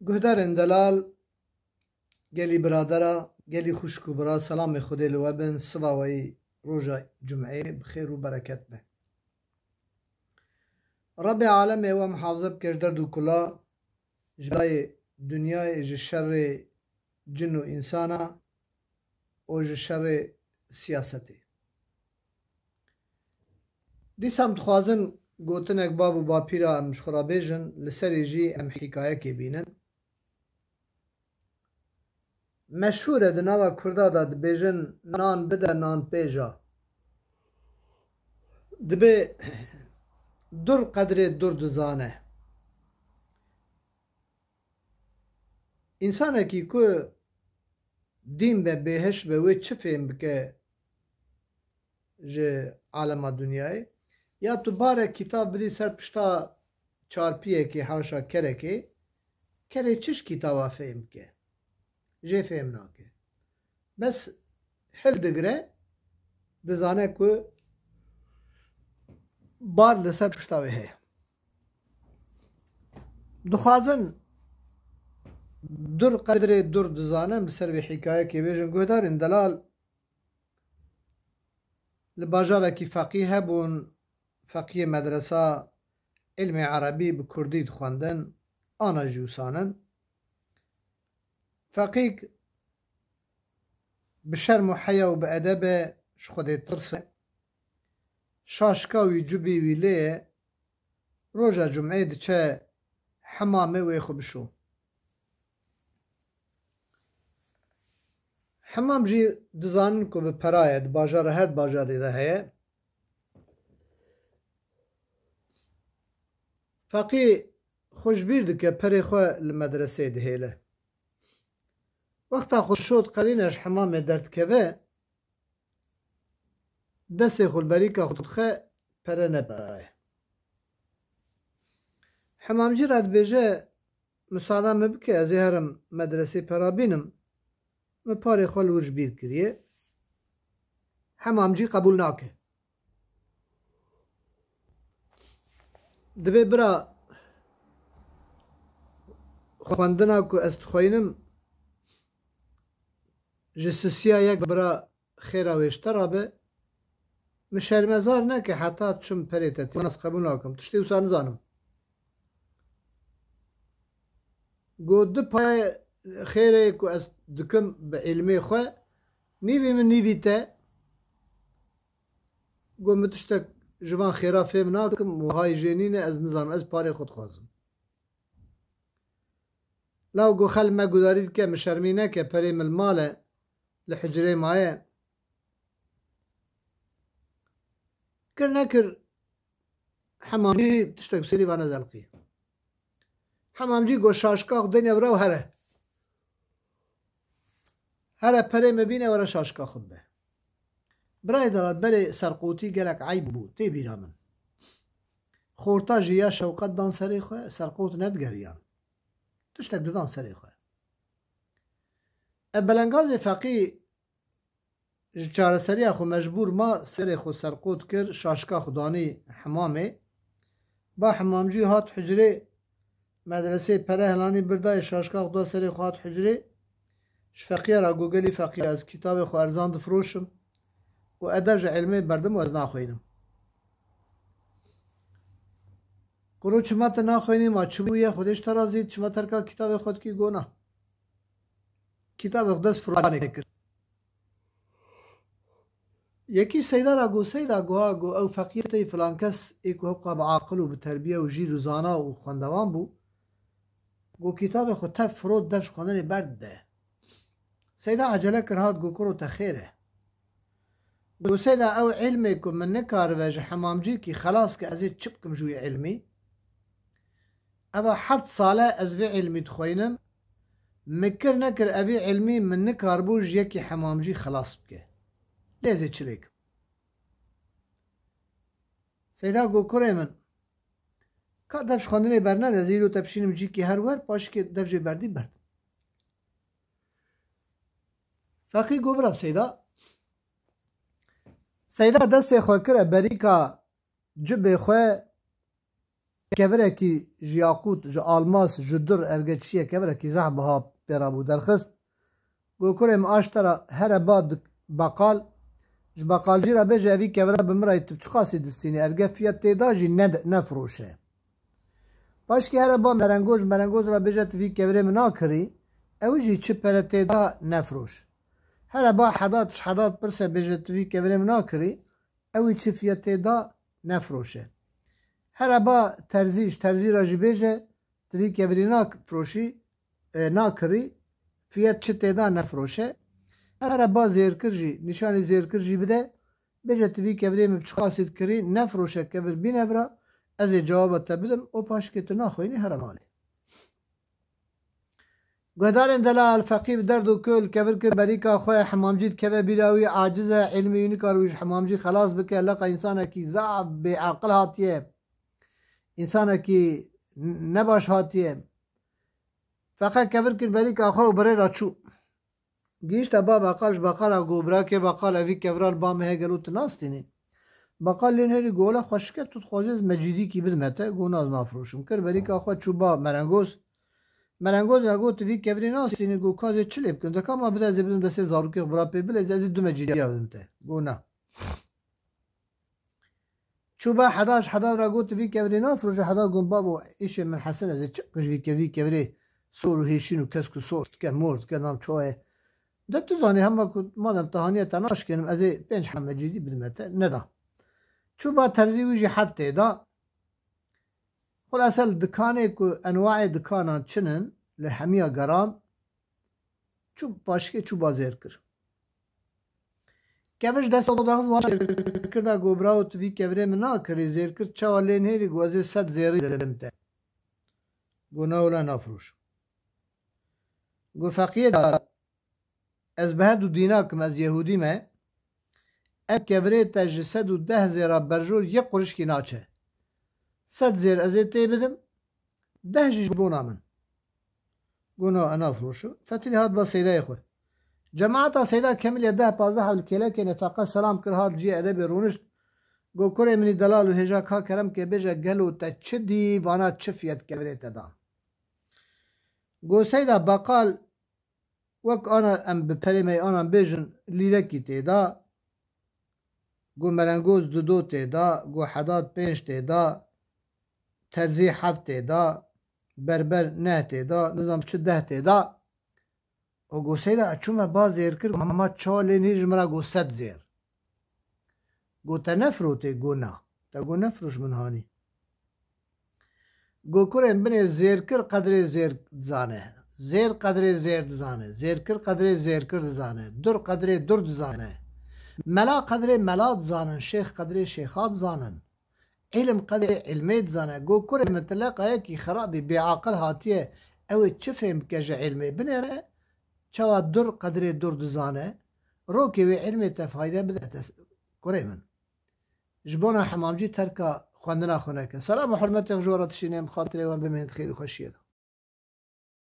گهدار اندلال گلی برادرا گلی خوشکو برا سلام خودی لوابن سواوی روژا جمعه بخیر و برکت به رب عالم و محافظه بکردر دو کلا جلای دنیای شر جن و انسانا و شر سیاستی دیسم تخوازن گوتن اکباب و باپیرا امش خرابیجن لسری جی ام حکایه که بینن مشهوره دناوا کردا دا دبیجن نان بده نان پیجا دبی در قدر در دزانه انسانه کی که دین به بهش به وی چه فهم بکه جه عالم دنیای یا تو باره کتاب بدی سر پشتا چارپیه که حاشا کره که کره چش کتابا فهم که جه فهم ناکه بس حل دگره دزانه که بار لسر پشتاوی هی دخوازن در قدر در دزانه بسر به حکایه که بیجن گوهدار اندلال لباجاره کی فقیه بون فقیه مدرسه علم عربی بکردی دخواندن آنا جوسانن فقیه بشرم و حیا و بأدب شخوده ترسه شاشکاوی جوبی ویلیه روژا جمعه دچه حمامه وی خوبشو حمام جی دزانن کو به پرایه باجار هر باجاری ده هیه فقی خوش بیرد که پری خواه لمدرسه دهیله وقتا خوش شد قلینش حمام درد که دست خلبری که خود خواه پره نبرایه حمام جی رد بیجه مساعده مبکه از هرم مدرسه پرا بینم و پاره خواه لورج بیر کریه حمام جی قبول ناکه دبی برا خواندنا که است خوینم جسسیا یک برا خیره ویشتره به مشرمزار نه که حتی چم پریته تیمانس قبول ناکم تشتی وسا نزانم گو دو پای خیره که از دکم به علمی خواه نیوی من نیوی تا گو متشتک جوان خیره فهم ناکم و های جنینه از نظام از پاره خود خوازم لاو گو خل ما گدارید که مشرمی نه که پری ملماله لحجره مایه کر نکر حمامجی تشتک بسیری وانا زلقی حمامجی گو شاشکاخ دنیا براو هره پره مبینه ورا شاشکاخ به برای دارد بری سرقوتی گلک عیب بود تی بیرا من خورتا جیا شوقت دان سری خواه سرقوت ندگریان تشتک دان سری خواه بلنگاز فقی چاره سری خو مجبور ما سری خو سرقوت کر شاشکا خودانی حمامه با حمامجی هات حجره مدرسه پره هلانی بردای شاشکا خدا سری خو هات حجره فقیه را گوگلی فقیه از کتاب خو ارزان دفروشم و ادب علمی بردم و از ناخوینم کرو چما تا ناخوینی ما چبویه خودش ترازید چما ترکا کتاب خود کی گونا کتاب خودش فرانه کر یکی سیدا را گو سیدا گو او فقیه تی فلان کس ایکو حقا با عاقل و بتربیه و جیر و زانا و خوندوان بو گو کتاب خود تف فرود دفش خوندن برد ده سیدا عجله کرهات گو کرو تخیره گو سیدا او علمی که من نکار وجه حمامجی که خلاص که ازید چپ کم جوی علمی او 7 ساله از وی علمی تخوینم مکر نکر اوی علمی من نکار بوش یکی حمامجی خلاص بکه لیزی چلیک سیدا گو کره من که دفش خواندنی برنده زیرو تپشینم جی که هر ور پاش که دفش بردی برد فقی گو برا سیدا دست خواه کره بری که جب خواه کبره کی جیاقوت ج آلماس جدر ارگچیه کبره کی زحبها پیرابو درخست گو کرم آشترا هر باد بقال ج بقال جی را بجه اوی کبره بمرای تب چخاسی دستینی ارگه فیت تیدا جی نفروشه باش که هر با مرنگوز را بجه توی کبره منا کری اوی جی چه پر تیدا نفروش هر با حداد پرسه بجه توی کبره منا کری اوی چه فیت تیدا نفروشه هر با ترزی را جی بجه توی کبره نا کری فیت چه تیدا نفروشه هر با زیرکر جی نشانی زیرکر جی بده بجه توی کبره مبچخاسید کری نفروشه کبر بی نفرا از جوابت بدم او پاش که تو نخوینی هر مالی گهدارن دلال فقیب درد و کل کبر کر بریکا خواه حمامجید کبه بیراوی عاجزه علمی یونی کارویش حمامجی خلاص بکه لقا انسان کی زعب بی عقل هاتیه انسان کی نباش هاتیه فقط کبر کر بریکا خواه بره را چو گیشت با بقالش بقال گوبرا که بقال اوی کبرال با مه گلو تناستینی بقال لین هری گوله خوشکه تو خوازیز مجیدی کی بدمته گوناز نافروشم کر بریکا خواه چوبا مرنگوز را گو توی کبری ناستینی گو کازی چلیب کن دکا ما بده زبدم دسته زاروکی برا پی بله ازی دو مجیدی آدم ته گو نه چوبا حداد را گو توی کبری نافروش حداد گون بابو ایشه من حسن ازی چک توی کبری سور و هیشین و کسک و سورت که مرد که نام چوه ده تو زانی همه مادم تهانیه تناش کنم ازی 5 حمه جیدی بدمته ندا چوبا ترزی ویجی حبته دا خلاصه دکانه که انواع دکانان چنن لحمیه گران چوب باشکه چوب بازیر کر کبش دست داغز واش کرده گوبرا و توی کبره من ناکری زیر کرد چوالین هیری گوازی 100 زیری دلمته گو نولا نفروش گو فقیه دار از بهد و دیناکم از یهودی مه اب کبره تجی 110 زیرا برجور یک قرش کی ناچه 100 زیر از تی بدم 10 جیش بونا من گونا انا فروشو فتیلی هاد با سیده خو جماعتا سیده کمیل 10-15 حول کله که نفاقه سلام کر هاد جی ادب رونشت گو کره منی دلال و هجا کا کرم که بجا گلو تا چه دی وانا چه فیت کبره تدام گو سیده بقال وک آنا ام بپریمی آنا بیجن لیره کی تیدا گو مرنگوز دو تیدا گو حداد 5 تیدا ترزی 7 تیدا بربر 9 تیدا نظام چه 10 تیدا و گو سیده اچومه با زیر کر ما چاله نیج مرا گو 100 زیر گو تا نفروته گو نه تا گو نفروش من هانی گو کرم بینه زیر کر قدر زیر زانه زیر قدر زیر زانه زیر کر قدر زیر کر زانه در قدر در زانه ملا قدر ملات زانن شیخ قدر شیخات زانن علم قدر علمیت زانه گو کرم مطلقه یکی خرابی بیعاقل هاتیه اوی چه فهم کجه علمی بنره چوا در قدر در زانه رو که وی علمی تفایده بده کرمن جبونا حمامجی ترکا خواندنا خونه که سلام و حرمت جورا تشینیم خاطره و بمینید خیر و خوشیه